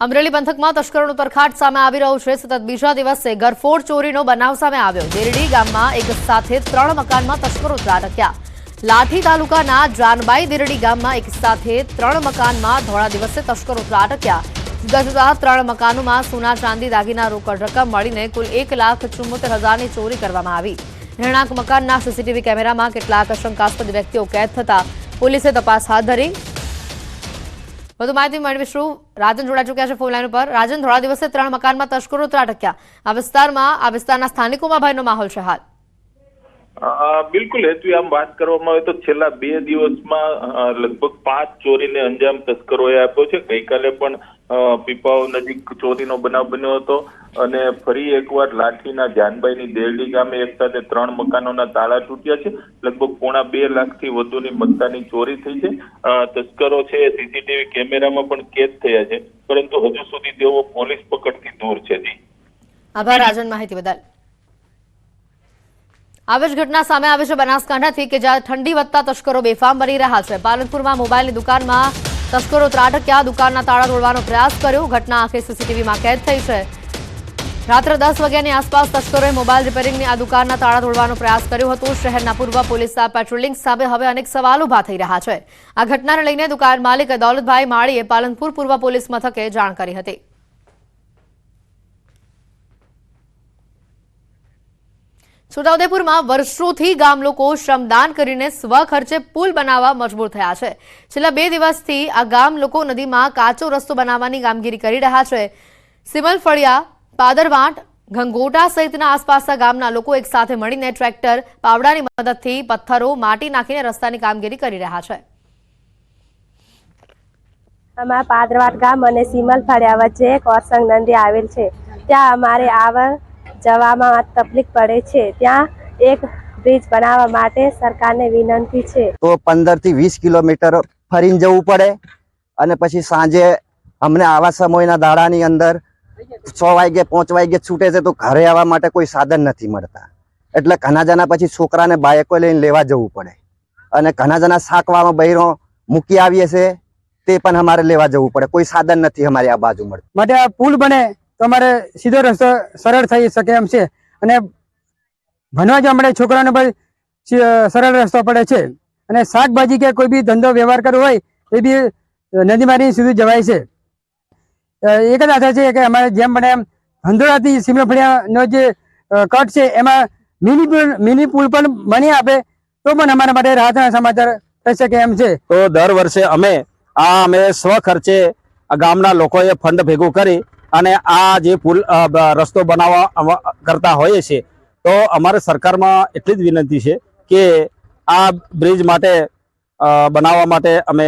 અમરેલી પંથકમાં તસ્કરોનો તરખાટ સામે આવી રહ્યો છે। સતત બીજા દિવસે ઘરફોડ ચોરીનો બનાવ સામે આવ્યો। દેરડી ગામમાં એક સાથે 3 મકાનમાં તસ્કરો ત્રાટક્યા। લાઠી તાલુકાના જાનબાઈ દેરડી ગામમાં એક સાથે 3 મકાનમાં ધોળા દિવસે તસ્કરો ત્રાટક્યા। જુદા જુદા 3 મકાનોમાં સોના ચાંદી દાગીના રોકડ રકમ મળીને કુલ 1,74,000ની ચોરી કરવામાં આવી। રહેણાંક મકાનના સીસીટીવી કેમેરામાં કેટલાક શંકાસ્પદ વ્યક્તિઓ કેદ થતા પોલીસે તપાસ હાથ ધરી। વધુ માહિતી મેળવીશું। રાજન જોડાઈ ચૂક્યા છે ફોન લાઈન પર। રાજન, થોડા દિવસે 3 મકાનમાં તસ્કરો ત્રાટક્યા। આ વિસ્તારના સ્થાનિકોમાં ભયનો માહોલ છે હાલ। બિલકુલ હેતુ, આમ વાત કરવામાં આવે તો છેલ્લા 2 દિવસમાં લગભગ 5 ચોરીને અંજામ તસ્કરોએ આપ્યો છે। ગઈકાલે પણ પીપાવ નજીક ચોરીનો બનાવ બન્યો હતો અને ફરી એકવાર લાઠીના જાનબાઈની દેરડી ગામે એક સાથે 3 મકાનોના તાળા તૂટ્યા છે। લગભગ 2.5 લાખથી વધુની મત્તાની ચોરી થઈ છે। તસ્કરો છે સીસીટીવી કેમેરામાં પણ કેદ થયા છે, પરંતુ હજુ સુધી તેઓ પોલીસ પકડથી દૂર છે। જી આભાર રાજન માહિતી બદલ। આવી જ ઘટના સામે આવી છે બનાસકાંઠાથી કે જ્યાં ઠંડી વધતા તસ્કરો બેફામ બની રહ્યા છે। પાલનપુરમાં મોબાઈલની દુકાનમાં તસ્કરો ત્રાટક્યા। દુકાનના તાળા તોડવાનો પ્રયાસ કર્યો। ઘટના આખી સીસીટીવીમાં કેદ થઈ છે। રાત્રે 10 વાગ્યાની આસપાસ તસ્કરોએ મોબાઈલ રિપેરિંગની આ દુકાનના તાળા તોડવાનો પ્રયાસ કર્યો હતો। શહેરના પૂર્વ પોલીસના પેટ્રોલિંગ સામે હવે અનેક સવાલો ઉભા થઈ રહ્યા છે। આ ઘટનાને લઈને દુકાન માલિક દૌલતભાઈ માળીએ પાલનપુર પૂર્વ પોલીસ મથકે જાણ કરી હતી। છોટાઉદેપુરમાં વર્ષોથી ગામ લોકો શ્રમદાન કરીને સ્વખર્ચે પુલ બનાવવા મજબૂર થયા છે। છેલ્લા 2 દિવસથી આ ગામ લોકો નદીમાં કાચો રસ્તો બનાવવાની કામગીરી કરી રહ્યા છે। સિમલફળિયા, પાદરવાંટ, ગંગોટા સહિતના આસપાસના ગામના લોકો એક સાથે મળીને ટ્રેક્ટર, પાવડાની મદદથી પથ્થરો, માટી નાખીને રસ્તાની કામગીરી કરી રહ્યા છે। અમારા પાદરવાંટ ગામ અને સિમલફળિયા વચ્ચે કોરસંગ નદી આવેલ છે। ત્યાં અમારે આવર જવામાં તકલીફ પડે છે। ત્યાં એક બ્રિજ બનાવવા માટે સરકારને વિનંતી છે। તો 15 થી 20 કિલોમીટર ફરીને જવું પડે અને પછી સાંજે અમને આવા સમયના દાડાની અંદર 6 વાગે 5 વાગે છૂટે છે તો ઘરે આવવા માટે કોઈ સાધન નથી મળતા। એટલે ઘણા જણા પછી છોકરાને બાઇકો લઈને લેવા જવું પડે અને ઘણા જણા શાકવામાં બૈરો મૂકી આવીએ છે તે પણ અમારે લેવા જવું પડે। કોઈ સાધન નથી અમારી આ બાજુ મળતું। માટે આ પુલ બને તો અમારે સીધો રસ્તો સરળ થઈ શકે એમ છે અને ભણવા જવા માટે છોકરાઓને પણ સરળ રસ્તો પડે છે અને શાકભાજી કે કોઈ બી ધંધો વ્યવહાર કરવો હોય એ બી નદીમારી સુધી જવાય છે। એક જ આશા છે કે અમારે જેમ બને એમ હંધોળાથી સિમલફળિયાનો જે કટ છે એમાં મિની પુલ પણ બની આપે તો પણ અમારા માટે રાહતના સમાચાર થઈ શકે એમ છે। તો દર વર્ષે અમે સ્વખર્ચે ગામના લોકોએ ફંડ ભેગું કરી અને આ જે પુલ રસ્તો બનાવવા કરતા હોઈએ છીએ। તો અમારે સરકારમાં એટલી જ વિનંતી છે કે આ બ્રિજ માટે બનાવવા માટે અમે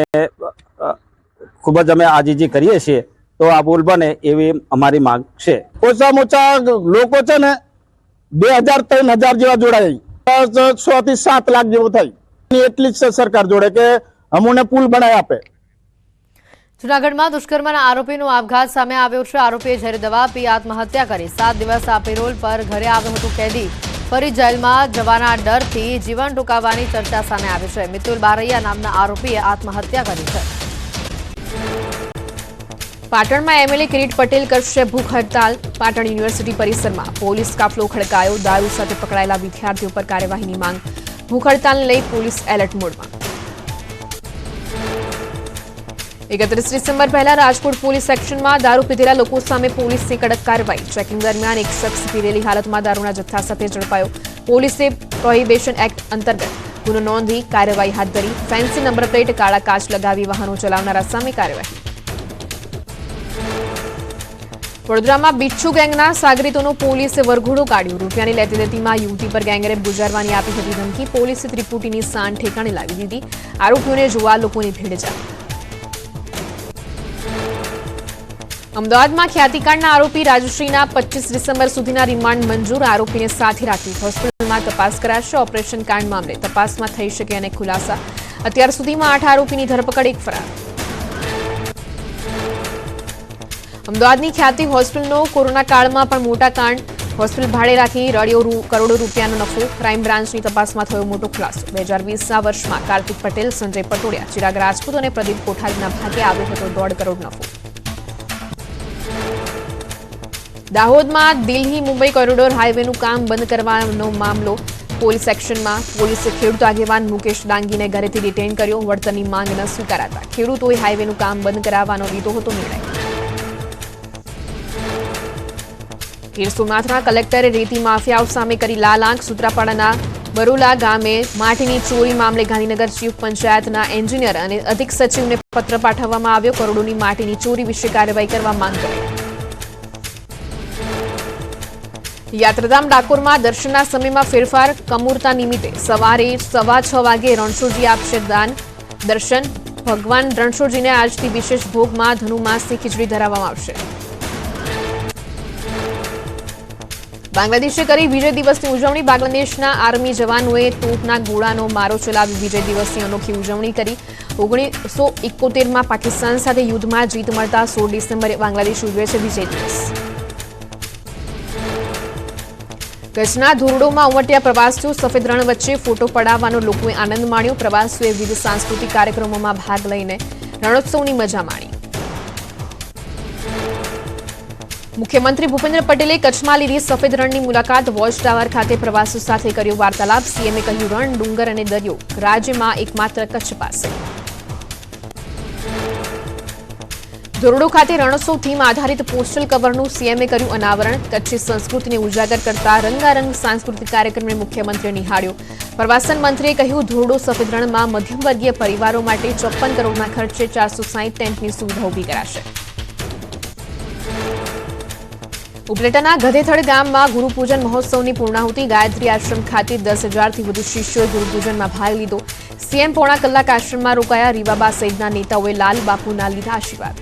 ખૂબ જ આજીજી કરીએ છીએ। તો આ પુલ બને એવી અમારી માંગ છે। ઓછામાં ઓછા લોકો છે ને 2000-3000 જેવા જોડાય, 6 થી 7 લાખ જેવું થાય। એટલી જ સરકાર જોડે કે અમને પુલ બનાવી આપે। જૂનાગઢમાં દુષ્કર્મના આરોપીનો આપઘાત સામે આવ્યો છે। આરોપીએ ઝેરી દવા પી આત્મહત્યા કરી। 7 દિવસ આ પેરોલ પર ઘરે આવ્યો હતો કેદી। ફરી જેલમાં જવાના ડરથી જીવન ટૂંકાવવાની ચર્ચા સામે આવી છે। મિતુલ બારૈયા નામના આરોપીએ આત્મહત્યા કરી છે। પાટણમાં એમએલએ કિરીટ પટેલ કરશે ભૂખ હડતાલ। પાટણ યુનિવર્સિટી પરિસરમાં પોલીસ કાફલો ખડકાયો। દારૂ સાથે પકડાયેલા વિદ્યાર્થીઓ પર કાર્યવાહીની માંગ। ભૂખ હડતાલને લઈ પોલીસ એલર્ટ મોડમાં। 31 ડિસેમ્બર પહેલા રાજકોટ પોલીસ એક્શનમાં। દારૂ પીધેલા લોકો સામે પોલીસની કડક કાર્યવાહી। ચેકિંગ દરમિયાન એક શખ્સ પીધેલી હાલતમાં દારૂના જથ્થા સાથે ઝડપાયો। પોલીસે પ્રોહિબિશન એક્ટ અંતર્ગત ગુનો નોંધી કાર્યવાહી હાથ ધરી। ફેન્સી નંબર પ્લેટ, કાળા કાચ લગાવી વાહનો ચલાવનારા સામે કાર્યવાહી। વડોદરામાં બિચ્છુ ગેંગના સાગરીતોનો પોલીસે વરઘોડો કાઢ્યો। રૂપિયાની લેતી દેતીમાં યુવતી પર ગેંગરેપ ગુજારવાની આપી હતી ધમકી। પોલીસે ત્રિપુટીની સાન ઠેકાણે લાવી દીધી। આરોપીઓને જોવા લોકોની ભીડ જામી। અમદાવાદમાં ખ્યાતિકાંડના આરોપી રાજશ્રીના 25 ડિસેમ્બર સુધીના રિમાન્ડ મંજૂર। આરોપીને સાથે રાખી હોસ્પિટલમાં તપાસ કરાશે। ઓપરેશન કાંડ મામલે તપાસમાં થઈ શકે અનેક ખુલાસા। અત્યાર સુધીમાં 8 આરોપીની ધરપકડ, 1 ફરાર। અમદાવાદની ખ્યાતિ હોસ્પિટલનો કોરોના કાળમાં પણ મોટા કાંડ। હોસ્પિટલ ભાડે રાખી રળિયો કરોડો રૂપિયાનો નફો। ક્રાઇમ બ્રાન્ચની તપાસમાં થયો મોટો ખુલાસો। 2020ના વર્ષમાં કાર્તિક પટેલ, સંજય પટોડિયા, ચિરાગ રાજપૂત અને પ્રદીપ કોઠારીના ભાગે આવ્યો હતો 1.5 કરોડ નફો। દાહોદમાં દિલ્હી મુંબઈ કોરિડોર હાઈવેનું કામ બંધ કરવાનો મામલો પોલીસ એક્શનમાં. પોલીસે ખેડૂત આગેવાન મુકેશ ડાંગીને ઘરેથી ડિટેન કર્યો. વળતરની માંગ ન સ્વીકારાતા ખેડૂતોએ હાઈવેનું કામ બંધ કરાવવાનો લીધો હતો નિર્ણય. ગીર સોમનાથના કલેક્ટરે રેતી માફિયાઓ સામે કરી લાલ આંખ. સૂત્રાપાડાના બરોલા ગામે માટીની ચોરી મામલે ગાંધીનગર ચીફ પંચાયતના એન્જિનિયર અને અધિક સચિવને પત્ર પાઠવવામાં આવ્યો. કરોડોની માટીની ચોરી વિશે કાર્યવાહી કરવા માંગ કરી. યાત્રાધામ ડાકોરમાં દર્શનના સમયમાં ફેરફાર. કમૂરતા નિમિત્તે સવારે 6:15 વાગે રણછોડજી આપશે દાન દર્શન. ભગવાન રણછોડજીને આજથી વિશેષ ભોગમાં ધનુમાસની ખીચડી ધરાવવામાં આવશે. બાંગ્લાદેશે કરી વિજય દિવસની ઉજવણી. બાંગ્લાદેશના આર્મી જવાનોએ તોપના ગોળાનો મારો ચલાવી વિજય દિવસની અનોખી ઉજવણી કરી. 1971માં પાકિસ્તાન સાથે યુદ્ધમાં જીત મળતા 16 ડિસેમ્બરે બાંગ્લાદેશ ઉજવે છે વિજય દિવસ. કચ્છના ધોરડોમાં ઉમટ્યા પ્રવાસીઓ. સફેદ રણ વચ્ચે ફોટો પડાવવાનો લોકોએ આનંદ માણ્યો. પ્રવાસીઓએ વિવિધ સાંસ્કૃતિક કાર્યક્રમોમાં ભાગ લઈને રણોત્સવની મજા માણી. મુખ્યમંત્રી ભૂપેન્દ્ર પટેલે કચ્છમાં લીધી સફેદ રણની મુલાકાત. વોચ ટાવર ખાતે પ્રવાસીઓ સાથે કર્યો વાર્તાલાપ. સીએમએ કહ્યું રણ, ડુંગર અને દરિયો રાજ્યમાં એકમાત્ર કચ્છ પાસે. ધોરડો ખાતે રણોત્સવ થીમ આધારિત પોસ્ટલ કવરનું સીએમએ કર્યું અનાવરણ. કચ્છી સંસ્કૃતિને ઉજાગર કરતા રંગારંગ સાંસ્કૃતિક કાર્યક્રમને મુખ્યમંત્રીએ નિહાળ્યો. પ્રવાસન મંત્રીએ કહ્યું ધોરડો સફેદ રણમાં મધ્યમવર્ગીય પરિવારો માટે 54 કરોડના ખર્ચે 460 ટેન્ટની સુવિધા ઊભી કરાશે. ઉપલેટાના ગધેથડ ગામમાં ગુરુપૂજન મહોત્સવની પૂર્ણાહુતિ. ગાયત્રી આશ્રમ ખાતે 10,000થી વધુ શિષ્યોએ ગુરુપૂજનમાં ભાગ લીધો. સીએમ પોણા કલાક આશ્રમમાં રોકાયા. રીવાબા સહિતના નેતાઓએ લાલ બાપુના લીધા આશીર્વાદ.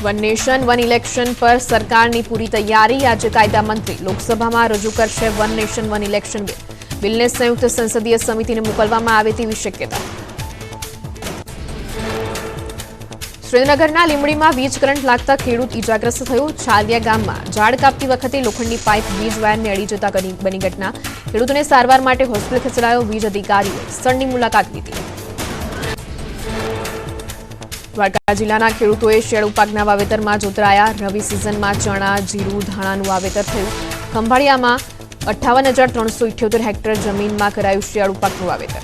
વન નેશન વન ઇલેક્શન પર સરકારની પૂરી તૈયારી. આજે કાયદા મંત્રી લોકસભામાં રજૂ કરશે one nation one election bill. બિલને સંયુક્ત સંસદીય સમિતિને મોકલવામાં આવે તેવી શક્યતા. શ્રીનગરના લીંબડીમાં વીજ કરંટ લાગતા ખેડૂત ઇજાગ્રસ્ત થયો. છાલિયા ગામમાં ઝાડ કાપતી વખતે લોખંડની પાઇપ વીજ વાયરને અડી જતા બની ઘટના. ખેડૂતોને સારવાર માટે હોસ્પિટલ ખસેડાયો. વીજ અધિકારીઓએ સ્થળની મુલાકાત લીધી. દ્વારકા જિલ્લાના ખેડૂતોએ શિયાળુ પાકના વાવેતરમાં જોતરાયા. રવિ સિઝનમાં ચણા, જીરું, ધાણાનું વાવેતર થયું. ખંભાળિયામાં 58,378 હેક્ટર જમીનમાં કરાયું શિયાળુ પાકનું વાવેતર.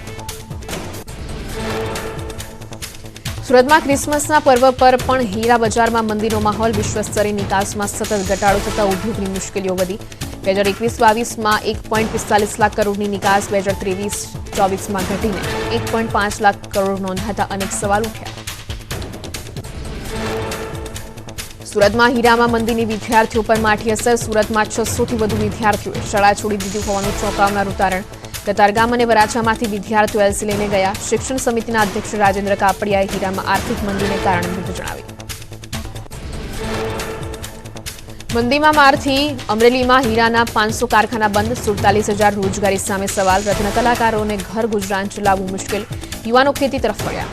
સુરતમાં ક્રિસમસના પર્વ પર પણ હીરા બજારમાં મંદીનો માહોલ. વિશ્વસ્તરીય નિકાસમાં સતત ઘટાડો થતા ઉદ્યોગની મુશ્કેલીઓ વધી. 2021-22માં 1.45 લાખ કરોડની નિકાસ 2023-24માં ઘટીને 1.5 લાખ કરોડ નોંધાતા અનેક સવાલ ઉઠ્યા. સુરતમાં હીરામાં મંદીની વિદ્યાર્થીઓ પર માઠી અસર. સુરતમાં 600થી વધુ વિદ્યાર્થીઓએ શાળા છોડી દીધી હોવાનું ચોંકાવનારું તારણ. કતારગામ અને વરાછામાંથી વિદ્યાર્થીઓ એલસી લઈને ગયા. શિક્ષણ સમિતિના અધ્યક્ષ રાજેન્દ્ર કાપડિયાએ હીરામાં આર્થિક મંદીને કારણભૂત જણાવી. મંદીમાં મારથી અમરેલીમાં હીરાના 500 કારખાના બંધ. 47,000 રોજગારી સામે સવાલ. રત્ન કલાકારોને ઘર ગુજરાન ચલાવવું મુશ્કેલ. યુવાનો ખેતી તરફ વળ્યા.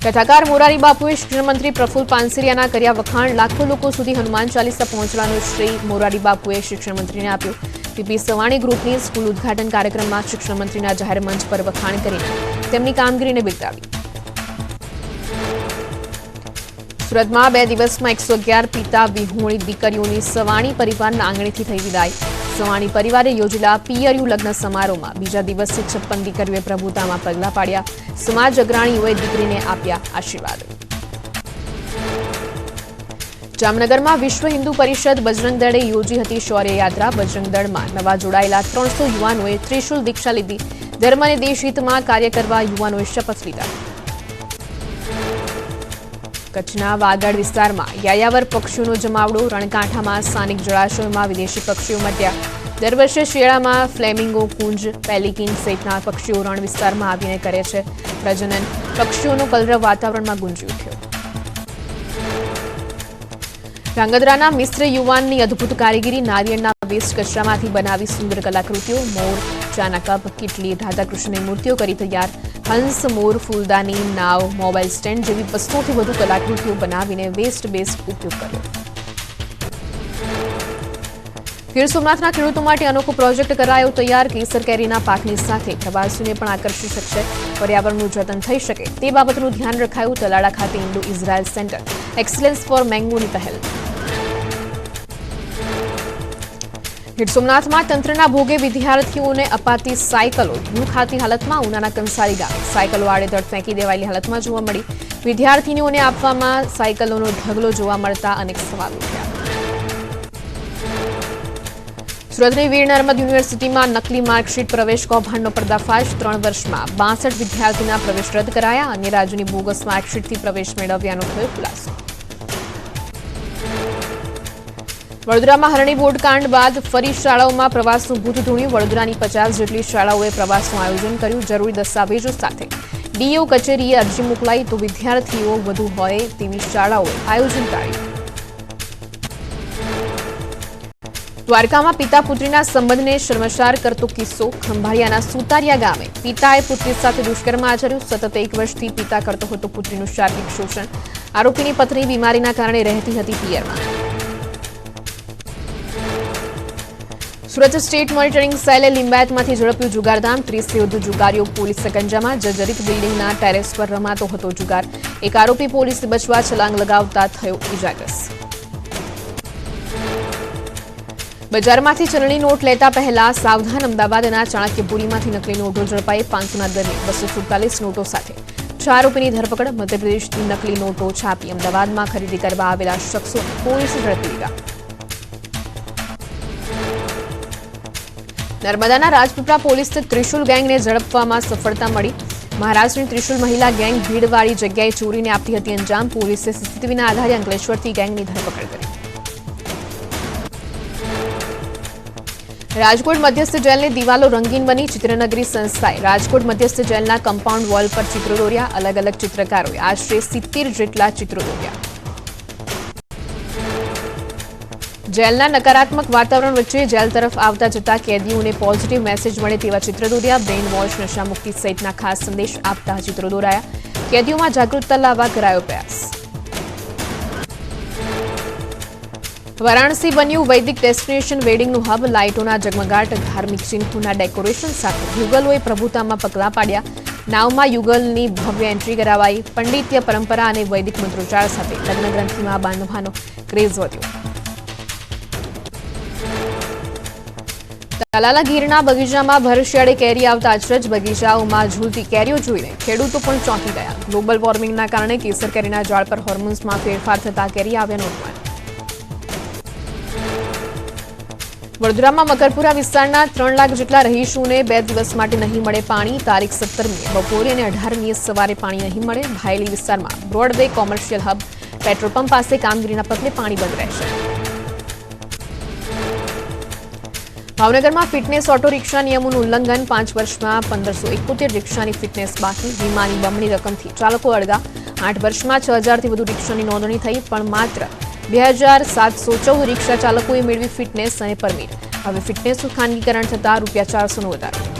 કથાકાર મોરારી બાપુએ શિક્ષણ મંત્રી પ્રફુલ્લ પાનસરિયાના કર્યા વખાણ. લાખો લોકો સુધી હનુમાન ચાલીસા પહોંચવાનો શ્રેય મોરારી બાપુએ શિક્ષણ મંત્રીને આપ્યો. પીપી સવાણી ગ્રુપની સ્કૂલ ઉદઘાટન કાર્યક્રમમાં શિક્ષણ મંત્રીના જાહેર મંચ પર વખાણ કરીને તેમની કામગીરીને બિરદાવી. સુરતમાં 2 દિવસમાં 111 પિતા વિહોણી દીકરીઓની સવાણી પરિવારના આંગણેથી થઈ વિદાય. સવાણી પરિવારે યોજેલા પિયરિયુ લગ્ન સમારોહમાં બીજા દિવસે 56 દીકરીઓએ પ્રભુતામાં પગલાં પાડ્યા. સમાજ અગ્રણીઓએ દીકરીને આપ્યા આશીર્વાદ. જામનગરમાં વિશ્વ હિન્દુ પરિષદ બજરંગ દળે યોજી હતી શૌર્ય યાત્રા. બજરંગ દળમાં નવા જોડાયેલા 300 યુવાનોએ ત્રિશુલ દીક્ષા લીધી. ધર્મ અને દેશહિતમાં કાર્ય કરવા યુવાનોએ શપથ લીધા. કચ્છના વાગડ વિસ્તારમાં યાયાવર પક્ષીઓનો જમાવડો. રણકાંઠામાં સ્થાનિક જળાશયોમાં વિદેશી પક્ષીઓ મટ્યા. દર વર્ષે શિયાળામાં ફ્લેમિંગો, કુંજ, પેલિકિન સહિતના પક્ષીઓ રણ વિસ્તારમાં આવીને કરે છે પ્રજનન. પક્ષીઓનો કલરવ વાતાવરણમાં ગુંજી ઉઠ્યો. ધ્રાંગધ્રાના મિસ્ત્ર યુવાનની અદભુત કારીગરી. નારિયેળના વેસ્ટ કચરામાંથી બનાવી સુંદર કલાકૃતિઓ. મોર, ચાના કપ, કીટલી, રાધાકૃષ્ણની મૂર્તિઓ કરી તૈયાર. હંસ, મોર, ફૂલદાની, નાવ, મોબાઈલ સ્ટેન્ડ જેવી વસ્તુઓથી વધુ કલાકૃતિઓ બનાવીને વેસ્ટ બેસ્ટ ઉપયોગ કર્યો. ગીર સોમનાથના ખેડૂતો માટે અનોખો પ્રોજેક્ટ કરાયો તૈયાર. કેસર કેરીના પાકની સાથે પ્રવાસીઓને પણ આકર્ષી શકશે. પર્યાવરણનું જતન થઈ શકે તે બાબતનું ધ્યાન રખાયું. તલાળા ખાતે Indo Israel centre excellence for મેંગોની પહેલ. ગીર સોમનાથમાં તંત્રના ભોગે વિદ્યાર્થીઓને અપાતી સાયકલો ધૂળ ખાતી હાલતમાં. ઉનાના કંસારી ગામે સાયકલો આડેધડ ફેંકી દેવાયેલી હાલતમાં જોવા મળી. વિદ્યાર્થીનીઓને આપવામાં સાયકલોનો ઢગલો જોવા મળતા અનેક સવાલ ઉઠ્યા. સુરતની વીર નર્મદ યુનિવર્સિટીમાં નકલી માર્કશીટ પ્રવેશ કૌભાંડનો પર્દાફાશ. 3 વર્ષમાં 62 વિદ્યાર્થીના પ્રવેશ રદ કરાયા. અન્ય રાજ્યોની બોગસ માર્કશીટથી પ્રવેશ મેળવ્યાનો થયો ખુલાસો. વડોદરામાં હરણી બોર્ડ કાંડ બાદ ફરી શાળાઓમાં પ્રવાસનું ભૂત ધૂણ્યું. વડોદરાની 50 જેટલી શાળાઓએ પ્રવાસનું આયોજન કર્યું. જરૂરી દસ્તાવેજો સાથે ડીઓ કચેરીએ અરજી મોકલાઈ તો વિદ્યાર્થીઓ વધુ હોય તેવી શાળાઓએ આયોજન ટાળ્યું. દ્વારકામાં પિતા પુત્રીના સંબંધને શર્મસાર કરતો કિસ્સો. ખંભાળિયાના સુતારિયા ગામે પિતાએ પુત્રી સાથે દુષ્કર્મ આચર્યું. સતત 1 વર્ષથી પિતા કરતો હતો પુત્રીનું શારીરિક શોષણ. આરોપીની પત્ની બીમારીના કારણે રહેતી હતી પિયરમાં. સુરત સ્ટેટ મોનિટરિંગ સેલે લિંબાયતમાંથી ઝડપ્યું જુગારધામ. 30 થી વધુ જુગારીઓ પોલીસ સકંજામાં. જર્જરિત બિલ્ડિંગના ટેરેસ પર રમાતો હતો જુગાર. એક આરોપી પોલીસને બચવા છલાંગ લગાવતા થયો ઇજાગ્રસ્ત. બજારમાંથી ચલણી નોટ લેતા પહેલા સાવધાન. અમદાવાદના ચાણક્યપુરીમાંથી નકલી નોટો ઝડપાઈ. 500ના દરની 247 નોટો સાથે 6 આરોપીની ધરપકડ. મધ્યપ્રદેશથી નકલી નોટો છાપી અમદાવાદમાં ખરીદી કરવા આવેલા શખ્સો પોલીસે ઝડપી લીધા. નર્મદાના રાજપીપળા પોલીસને ત્રિશુલ ગેંગને ઝડપવામાં સફળતા મળી. મહારાષ્ટ્રની ત્રિશુલ મહિલા ગેંગ ભીડવાળી જગ્યાએ ચોરીને આપતી હતી અંજામ. પોલીસે સીસીટીવીના આધારે અંકલેશ્વરથી ગેંગની ધરપકડ કરી. રાજકોટ મધ્યસ્થ જેલની દિવાલો રંગીન બની. ચિત્રનગરી સંસ્થાએ રાજકોટ મધ્યસ્થ જેલના કમ્પાઉન્ડ વોલ પર ચિત્રો દોર્યા. અલગ અલગ ચિત્રકારોએ આશરે 70 જેટલા ચિત્રો દોર્યા. જેલના નકારાત્મક વાતાવરણ વચ્ચે જેલ તરફ આવતા જતા કેદીઓને પોઝિટિવ મેસેજ મળે તેવા ચિત્ર દોર્યા. બ્રેઇન વોશ, નશામુક્તિ સહિતના ખાસ સંદેશ આપતા ચિત્રો દોરાયા. કેદીઓમાં જાગૃતતા લાવવા કરાયો પ્રયાસ. વારાણસી બન્યું વૈદિક ડેસ્ટિનેશન વેડિંગનું હબ. લાઇટોના ઝગમગાટ, ધાર્મિક ચિહ્નોના ડેકોરેશન સાથે યુગલોએ પ્રભુતામાં પગલાં પાડ્યા. નાવમાં યુગલની ભવ્ય એન્ટ્રી કરાવાઈ. પંડિત્ય પરંપરા અને વૈદિક મંત્રોચ્ચાર સાથે લગ્ન ગ્રંથિમાં બાંધવાનો ક્રેઝ વધ્યો. તલાલા ગીરના બગીચામાં ભર શિયાળે કેરી આવતા અચરજ. બગીચાઓમાં ઝૂલતી કેરીઓ જોઈને ખેડૂતો પણ ચોંકી ગયા. ગ્લોબલ વોર્મિંગના કારણે કેસર કેરીના ઝાડ પર હોર્મોન્સમાં ફેરફાર થતા કેરી આવ્યાનું અનુમાન. વડોદરામાં મકરપુરા વિસ્તારના 3 લાખ જેટલા રહીશોને 2 દિવસ માટે નહીં મળે પાણી. તારીખ 17મીએ બપોરે અને 18મીએ સવારે પાણી નહીં મળે. ભાયલી વિસ્તારમાં Broadway commercial hub petrol pump પાસે કામગીરીના પગલે પાણી બંધ રહેશે. ભાવનગરમાં ફિટનેસ ઓટો રિક્ષા નિયમોનું ઉલ્લંઘન. 5 વર્ષમાં 1571 રિક્ષાની ફિટનેસ બાકી. વીમાની બમણી રકમથી ચાલકો અળગા. 8 વર્ષમાં 6000થી વધુ રિક્ષાની નોંધણી થઈ, પણ માત્ર 2714 રિક્ષા ચાલકોએ મેળવી ફિટનેસ અને પરમિટ. હવે ફિટનેસનું ખાનગીકરણ થતાં ₹400નો વધારો.